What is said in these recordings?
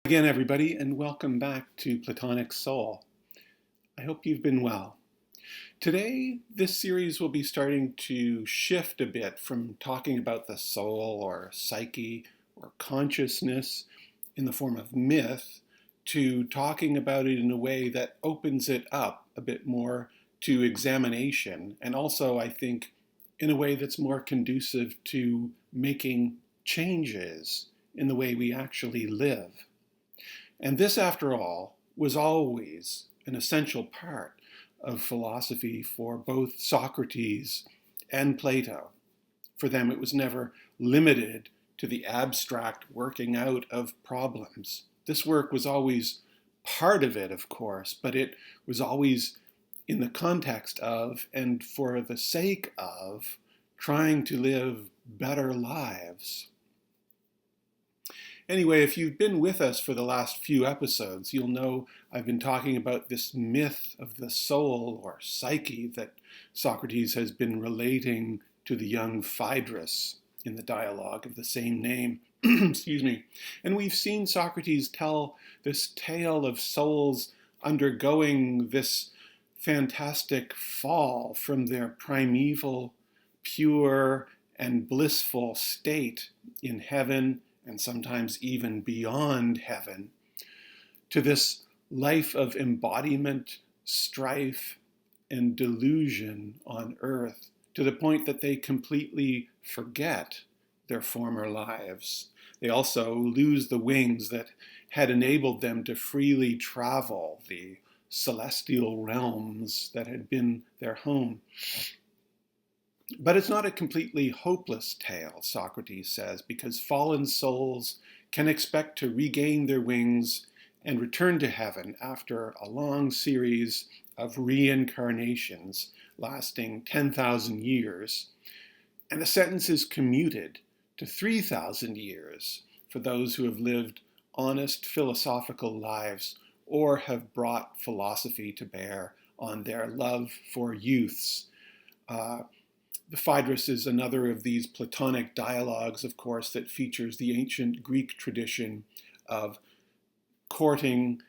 Again, everybody, and welcome back to Platonic Soul. I hope you've been well. Today, this series will be starting to shift a bit from talking about the soul or psyche or consciousness in the form of myth to talking about it in a way that opens it up a bit more to examination, and also, I think, in a way that's more conducive to making changes in the way we actually live. And this, after all, was always an essential part of philosophy for both Socrates and Plato. For them, it was never limited to the abstract working out of problems. This work was always part of it, of course, but it was always in the context of and for the sake of trying to live better lives. Anyway, if you've been with us for the last few episodes, you'll know I've been talking about this myth of the soul or psyche that Socrates has been relating to the young Phaedrus in the dialogue of the same name. Excuse me. And we've seen Socrates tell this tale of souls undergoing this fantastic fall from their primeval, pure, and blissful state in heaven, and sometimes even beyond heaven, to this life of embodiment, strife, and delusion on earth, to the point that they completely forget their former lives. They also lose the wings that had enabled them to freely travel the celestial realms that had been their home. But it's not a completely hopeless tale, Socrates says, because fallen souls can expect to regain their wings and return to heaven after a long series of reincarnations lasting 10,000 years, and the sentence is commuted to 3,000 years for those who have lived honest philosophical lives or have brought philosophy to bear on their love for youths. The Phaedrus is another of these Platonic dialogues, of course, that features the ancient Greek tradition of courting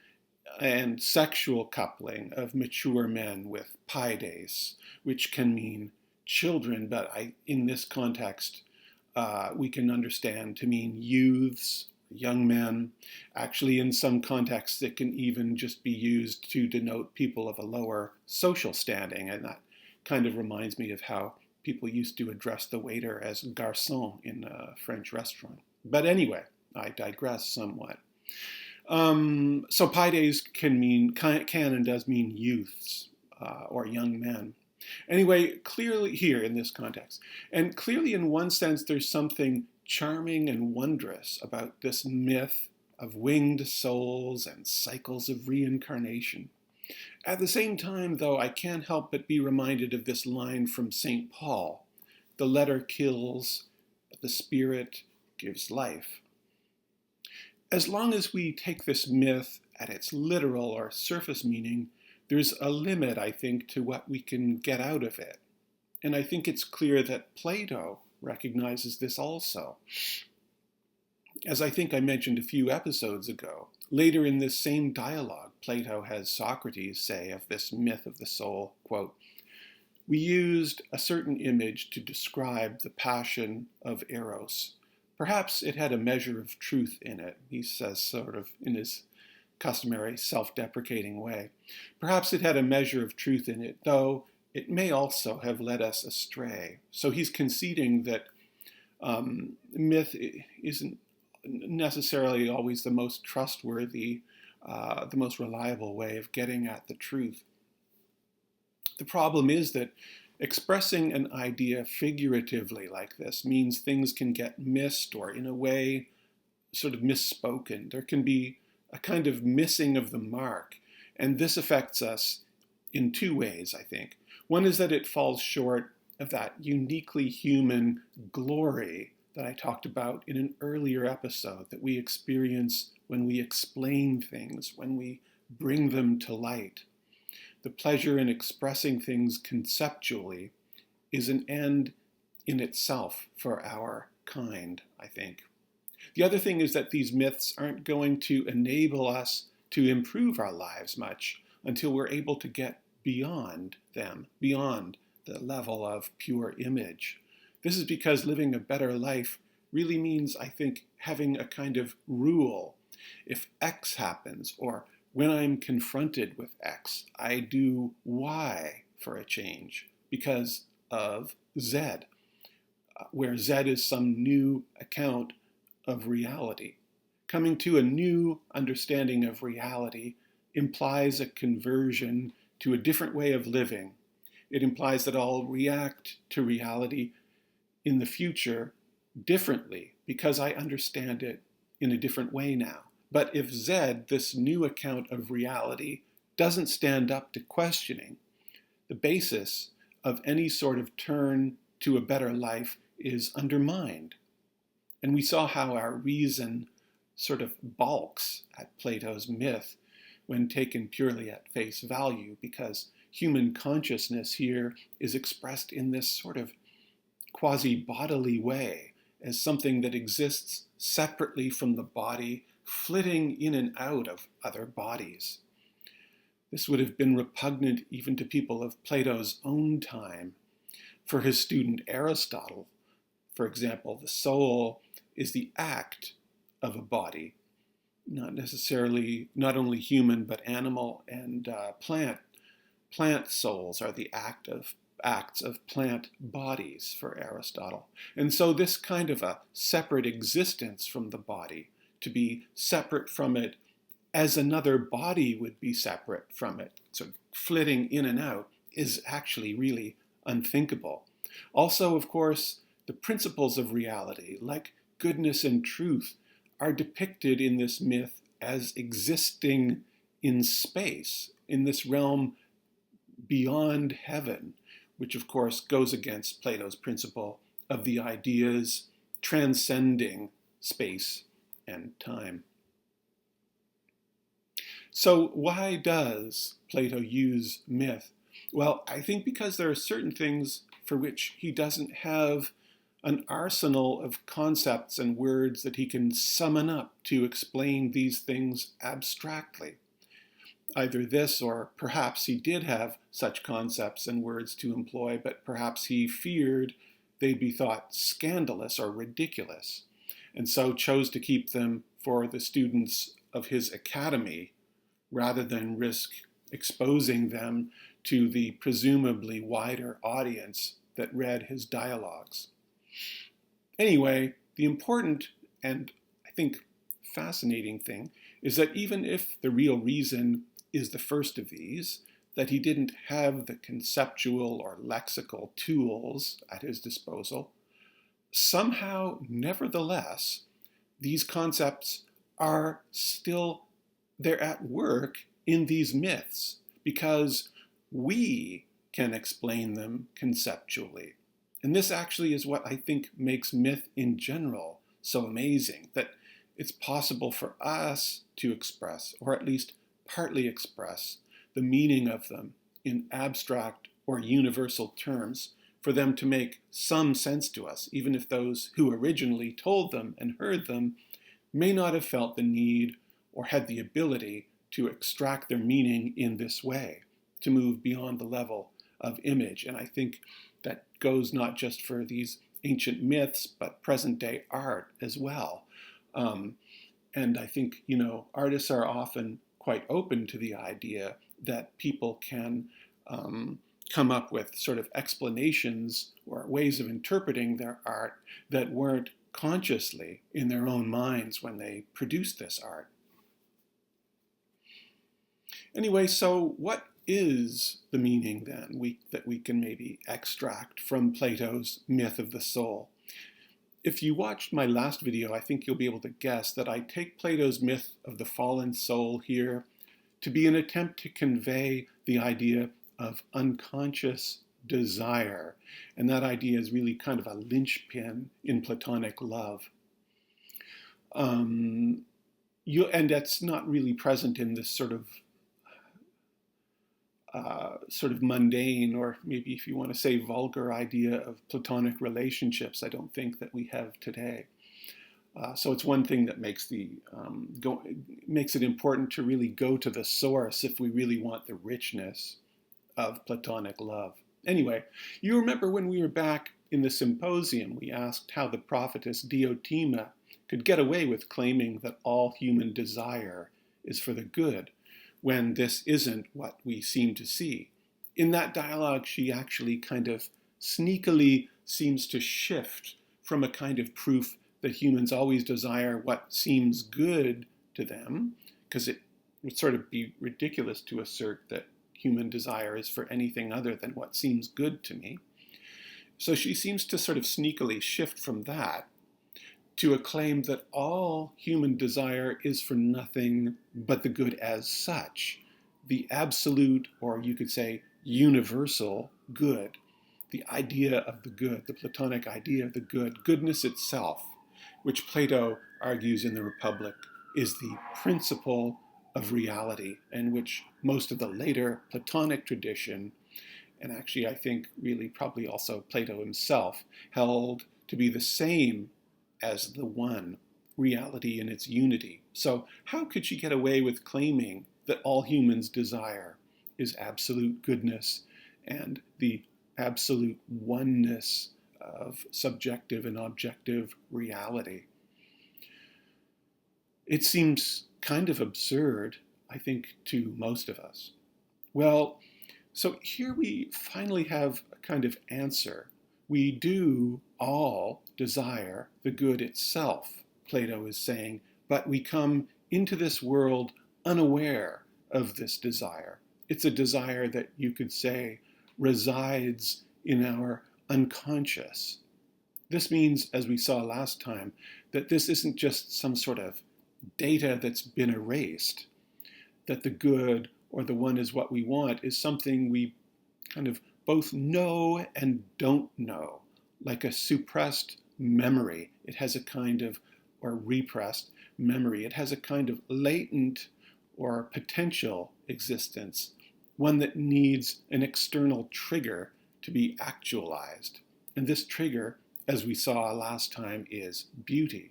and sexual coupling of mature men with paides, which can mean children, but in this context, we can understand to mean youths, young men. Actually, in some contexts, it can even just be used to denote people of a lower social standing, and that kind of reminds me of how people used to address the waiter as garçon in a French restaurant. But anyway, I digress somewhat. So paides can and does mean youths or young men. Anyway, clearly here in this context, and clearly in one sense, there's something charming and wondrous about this myth of winged souls and cycles of reincarnation. At the same time, though, I can't help but be reminded of this line from St. Paul: the letter kills, but the spirit gives life. As long as we take this myth at its literal or surface meaning, there's a limit, I think, to what we can get out of it. And I think it's clear that Plato recognizes this also. As I think I mentioned a few episodes ago, later in this same dialogue, Plato has Socrates say of this myth of the soul, quote, "We used a certain image to describe the passion of Eros. Perhaps it had a measure of truth in it," he says sort of in his customary self-deprecating way. "Perhaps it had a measure of truth in it, though it may also have led us astray." So he's conceding that myth isn't necessarily always the most trustworthy, the most reliable way of getting at the truth. The problem is that expressing an idea figuratively like this means things can get missed or, in a way, sort of misspoken. There can be a kind of missing of the mark, and this affects us in two ways, I think. One is that it falls short of that uniquely human glory that I talked about in an earlier episode that we experience when we explain things, when we bring them to light. The pleasure in expressing things conceptually is an end in itself for our kind, I think. The other thing is that these myths aren't going to enable us to improve our lives much until we're able to get beyond them, beyond the level of pure image. This is because living a better life really means, I think, having a kind of rule. If X happens, or when I'm confronted with X, I do Y for a change because of Z, where Z is some new account of reality. Coming to a new understanding of reality implies a conversion to a different way of living. It implies that I'll react to reality in the future differently because I understand it in a different way now. But if Z, this new account of reality, doesn't stand up to questioning, the basis of any sort of turn to a better life is undermined. And we saw how our reason sort of balks at Plato's myth when taken purely at face value, because human consciousness here is expressed in this sort of quasi-bodily way as something that exists separately from the body, flitting in and out of other bodies. This would have been repugnant even to people of Plato's own time. For his student Aristotle, for example, the soul is the act of a body, not necessarily not only human but animal and plant. Plant souls are the acts of plant bodies for Aristotle. And so this kind of a separate existence from the body, to be separate from it as another body would be separate from it, sort of flitting in and out, is actually really unthinkable. Also, of course, the principles of reality, like goodness and truth, are depicted in this myth as existing in space, in this realm beyond heaven, which of course goes against Plato's principle of the ideas transcending space and time. So why does Plato use myth? Well, I think because there are certain things for which he doesn't have an arsenal of concepts and words that he can summon up to explain these things abstractly. Either this, or perhaps he did have such concepts and words to employ, but perhaps he feared they'd be thought scandalous or ridiculous, and so chose to keep them for the students of his academy, rather than risk exposing them to the presumably wider audience that read his dialogues. Anyway, the important and I think fascinating thing is that even if the real reason is the first of these, that he didn't have the conceptual or lexical tools at his disposal, somehow, nevertheless, these concepts are still, they're at work in these myths because we can explain them conceptually. And this actually is what I think makes myth in general so amazing, that it's possible for us to express, or at least partly express, the meaning of them in abstract or universal terms, for them to make some sense to us, even if those who originally told them and heard them may not have felt the need or had the ability to extract their meaning in this way, to move beyond the level of image. And I think that goes not just for these ancient myths, but present-day art as well. And I think, artists are often quite open to the idea that people can come up with sort of explanations or ways of interpreting their art that weren't consciously in their own minds when they produced this art. Anyway, so what is the meaning then that we can maybe extract from Plato's myth of the soul? If you watched my last video, I think you'll be able to guess that I take Plato's myth of the fallen soul here to be an attempt to convey the idea of unconscious desire. And that idea is really kind of a linchpin in Platonic love. And that's not really present in this sort of mundane, or maybe if you want to say vulgar idea of Platonic relationships, I don't think that we have today. So it's one thing that makes makes it important to really go to the source if we really want the richness of Platonic love. Anyway, you remember when we were back in the symposium, we asked how the prophetess Diotima could get away with claiming that all human desire is for the good, when this isn't what we seem to see. In that dialogue, she actually kind of sneakily seems to shift from a kind of proof that humans always desire what seems good to them, because it would sort of be ridiculous to assert that human desire is for anything other than what seems good to me. So she seems to sort of sneakily shift from that to a claim that all human desire is for nothing but the good as such, the absolute, or you could say universal good, the idea of the good, the Platonic idea of the good, goodness itself, which Plato argues in the Republic is the principle of reality, and which most of the later Platonic tradition, and actually I think really probably also Plato himself, held to be the same as the one, reality in its unity. So how could she get away with claiming that all humans desire is absolute goodness and the absolute oneness of subjective and objective reality? It seems kind of absurd, I think, to most of us. Well, so here we finally have a kind of answer. We do all desire the good itself, Plato is saying, but we come into this world unaware of this desire. It's a desire that you could say resides in our unconscious. This means, as we saw last time, that this isn't just some sort of data that's been erased, that the good or the one is what we want is something we kind of both know and don't know, like a suppressed memory. It has a kind of, or repressed memory. It has a kind of latent or potential existence, one that needs an external trigger to be actualized. And this trigger, as we saw last time, is beauty,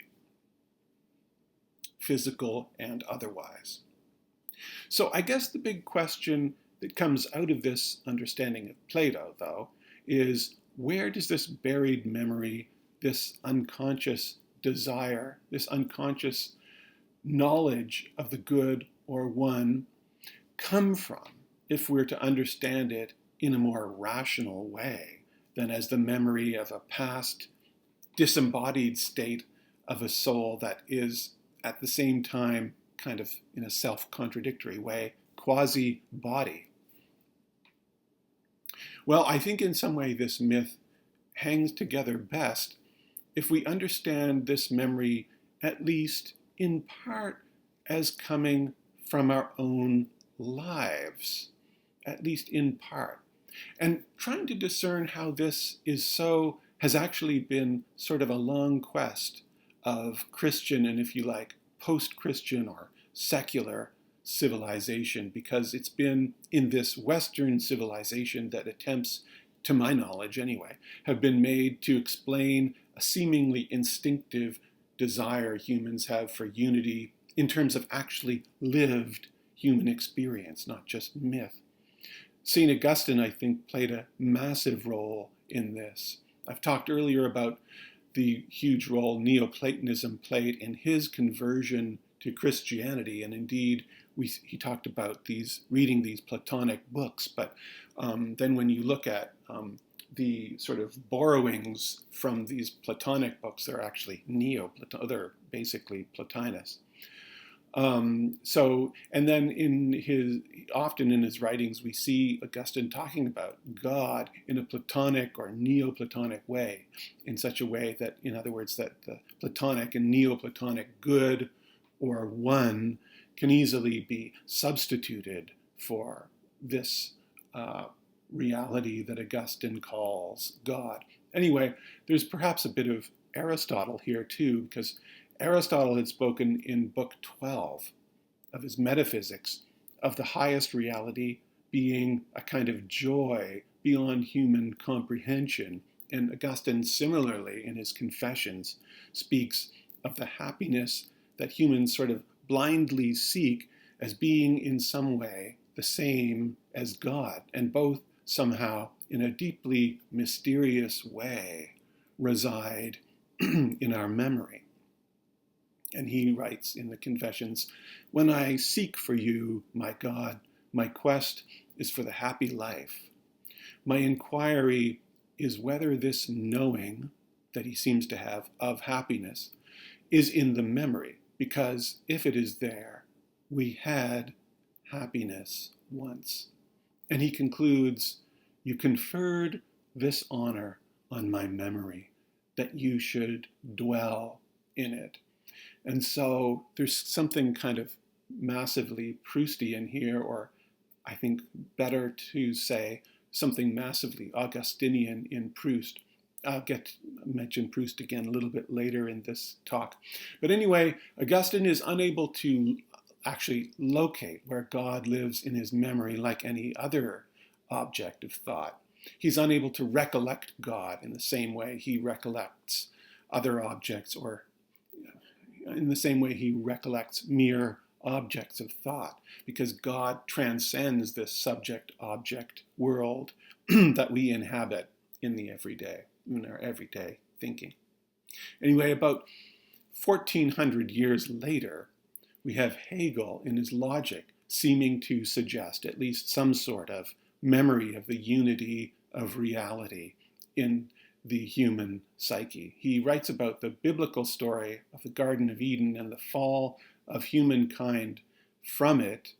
physical and otherwise. So I guess the big question that comes out of this understanding of Plato, though, is where does this buried memory, this unconscious desire, this unconscious knowledge of the good or one come from if we're to understand it in a more rational way than as the memory of a past disembodied state of a soul that is at the same time kind of in a self-contradictory way, quasi-body. Well, I think in some way this myth hangs together best if we understand this memory at least in part as coming from our own lives, at least in part. And trying to discern how this is so has actually been sort of a long quest of Christian and, if you like, post-Christian or secular civilization, because it's been in this Western civilization that attempts, to my knowledge anyway, have been made to explain a seemingly instinctive desire humans have for unity in terms of actually lived human experience, not just myth. St. Augustine, I think, played a massive role in this. I've talked earlier about the huge role Neoplatonism played in his conversion to Christianity, and indeed he talked about reading these Platonic books, but then when you look at the sort of borrowings from these Platonic books, they're actually they're basically Plotinus. And then often in his writings, we see Augustine talking about God in a Platonic or Neoplatonic way, in such a way that, in other words, that the Platonic and Neoplatonic good or one can easily be substituted for this reality that Augustine calls God. Anyway, there's perhaps a bit of Aristotle here too, because Aristotle had spoken in Book 12 of his Metaphysics of the highest reality being a kind of joy beyond human comprehension. And Augustine, similarly, in his Confessions, speaks of the happiness that humans sort of blindly seek as being in some way the same as God, and both somehow in a deeply mysterious way reside in our memory. And he writes in the Confessions, "When I seek for you, my God, my quest is for the happy life. My inquiry is whether this knowing that he seems to have of happiness is in the memory, because if it is there, we had happiness once." And he concludes, "You conferred this honor on my memory, that you should dwell in it." And so there's something kind of massively Proustian here, or I think better to say something massively Augustinian in Proust. I'll mention Proust again a little bit later in this talk. But anyway, Augustine is unable to actually locate where God lives in his memory like any other object of thought. He's unable to recollect God in the same way he recollects other objects, or in the same way he recollects mere objects of thought, because God transcends this subject-object world that we inhabit in our everyday thinking. Anyway, about 1400 years later, we have Hegel in his Logic seeming to suggest at least some sort of memory of the unity of reality in the human psyche. He writes about the biblical story of the Garden of Eden and the fall of humankind from it,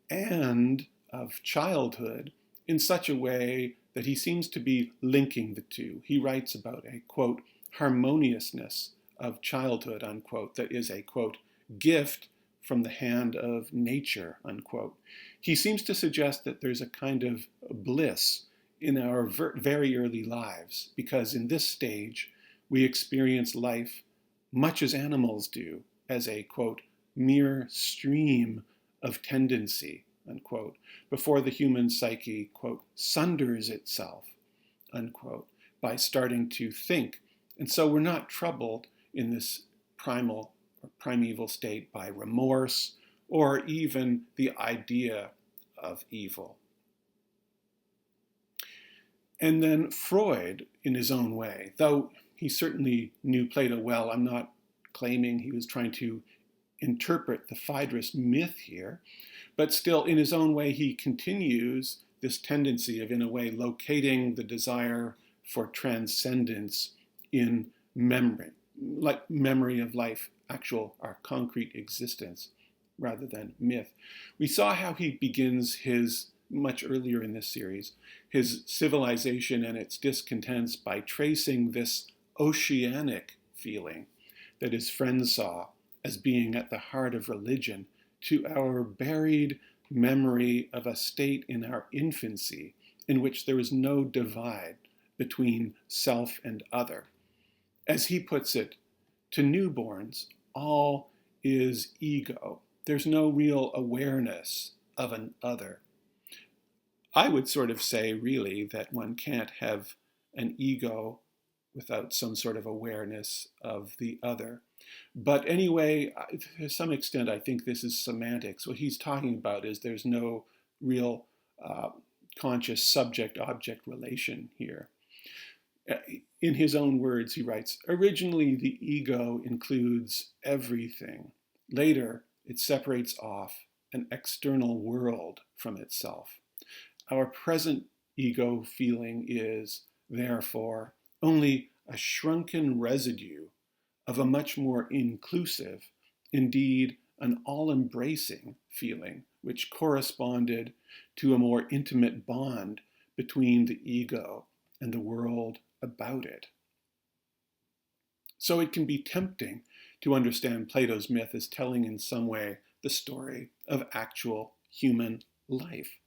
and of childhood, in such a way that he seems to be linking the two. He writes about a, quote, harmoniousness of childhood, unquote, that is a, quote, gift from the hand of nature, unquote. He seems to suggest that there's a kind of bliss in our very early lives, because in this stage we experience life much as animals do, as a, quote, mere stream of tendency, unquote, before the human psyche, quote, sunders itself, unquote, by starting to think. And so we're not troubled in this primal or primeval state by remorse or even the idea of evil. And then Freud, in his own way, though he certainly knew Plato well, I'm not claiming he was trying to interpret the Phaedrus myth here, but still in his own way he continues this tendency of, in a way, locating the desire for transcendence in memory, like memory of life, actual, our concrete existence, rather than myth. We saw how he begins his, much earlier in this series, his civilization and its discontents by tracing this oceanic feeling that his friends saw as being at the heart of religion to our buried memory of a state in our infancy in which there is no divide between self and other. As he puts it, to newborns, all is ego. There's no real awareness of an other. I would sort of say, really, that one can't have an ego without some sort of awareness of the other. But anyway, to some extent, I think this is semantics. What he's talking about is there's no real conscious subject-object relation here. In his own words, he writes, originally the ego includes everything. Later, it separates off an external world from itself. Our present ego feeling is, therefore, only a shrunken residue of a much more inclusive, indeed an all-embracing feeling, which corresponded to a more intimate bond between the ego and the world about it. So it can be tempting to understand Plato's myth as telling in some way the story of actual human life.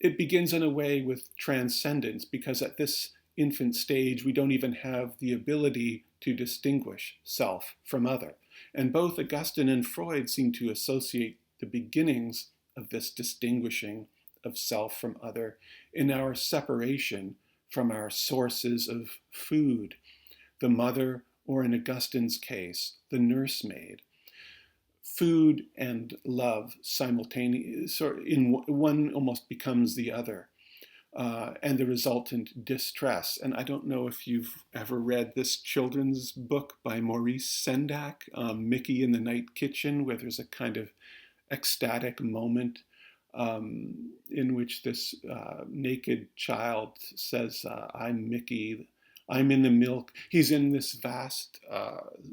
It begins in a way with transcendence, because at this infant stage we don't even have the ability to distinguish self from other. And both Augustine and Freud seem to associate the beginnings of this distinguishing of self from other in our separation from our sources of food. The mother or in Augustine's case, the nursemaid. Food and love simultaneously, in one almost becomes the other, and the resultant distress. And I don't know if you've ever read this children's book by Maurice Sendak, Mickey in the Night Kitchen, where there's a kind of ecstatic moment in which this naked child says, I'm Mickey, I'm in the milk. He's in this vast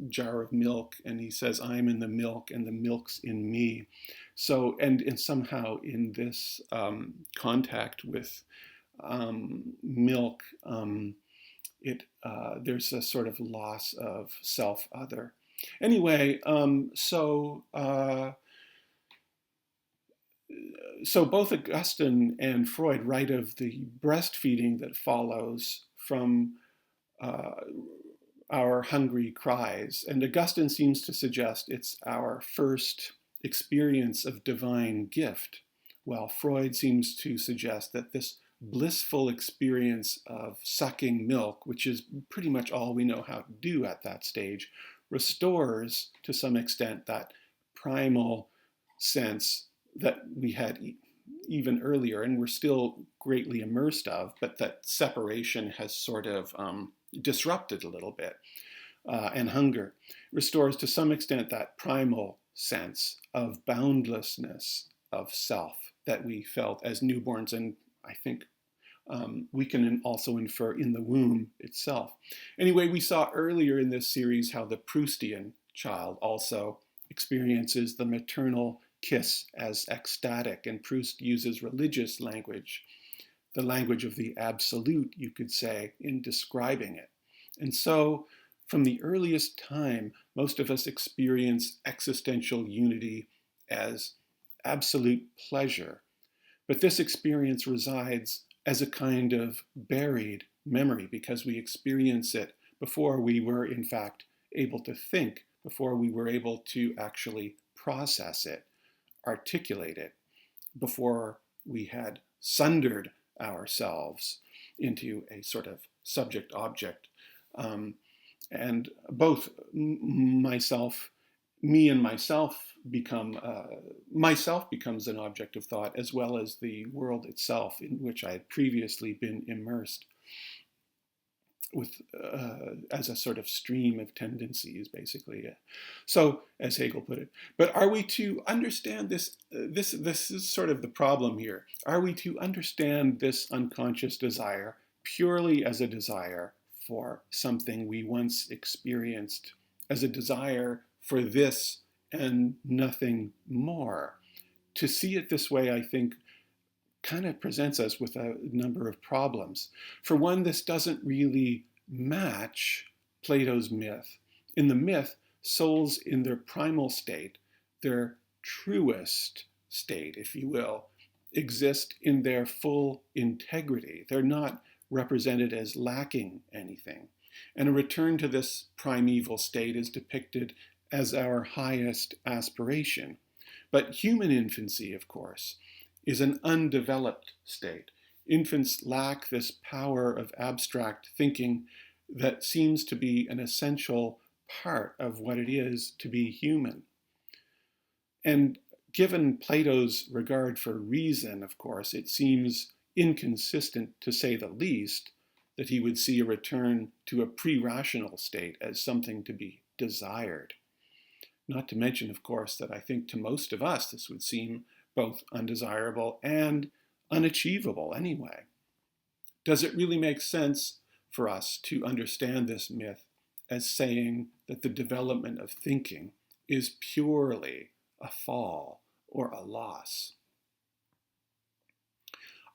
jar of milk, and he says, I'm in the milk, and the milk's in me. So, and somehow in this contact with milk, there's a sort of loss of self-other. Anyway, so both Augustine and Freud write of the breastfeeding that follows from our hungry cries. And Augustine seems to suggest it's our first experience of divine gift, while Freud seems to suggest that this blissful experience of sucking milk, which is pretty much all we know how to do at that stage, restores to some extent that primal sense that we had even earlier and we're still greatly immersed of, but that separation has sort of disrupted a little bit. And hunger restores to some extent that primal sense of boundlessness of self that we felt as newborns, and I think we can also infer in the womb itself. Anyway, we saw earlier in this series how the Proustian child also experiences the maternal kiss as ecstatic, and Proust uses religious language, the language of the absolute, you could say, in describing it. And so, from the earliest time, most of us experience existential unity as absolute pleasure. But this experience resides as a kind of buried memory because we experience it before we were, in fact, able to think, before we were able to actually process it, articulate it, before we had sundered ourselves into a sort of subject-object. And both me and myself becomes an object of thought, as well as the world itself in which I had previously been immersed with as a sort of stream of tendencies, basically. So, as Hegel put it. But are we to understand this? This is sort of the problem here. Are we to understand this unconscious desire purely as a desire for something we once experienced, as a desire for this and nothing more? To see it this way, I think, kind of presents us with a number of problems. For one, this doesn't really match Plato's myth. In the myth, souls in their primal state, their truest state, if you will, exist in their full integrity. They're not represented as lacking anything. And a return to this primeval state is depicted as our highest aspiration. But human infancy, of course, is an undeveloped state. Infants lack this power of abstract thinking that seems to be an essential part of what it is to be human. And given Plato's regard for reason, of course, it seems inconsistent, to say the least, that he would see a return to a pre-rational state as something to be desired. Not to mention, of course, that I think to most of us this would seem both undesirable and unachievable anyway. Does it really make sense for us to understand this myth as saying that the development of thinking is purely a fall or a loss?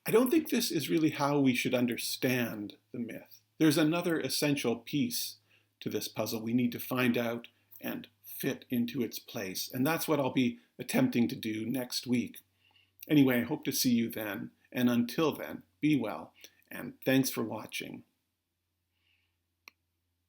I don't think this is really how we should understand the myth. There's another essential piece to this puzzle we need to find out and fit into its place, and that's what I'll be attempting to do next week. Anyway, I hope to see you then, and until then, be well, and thanks for watching.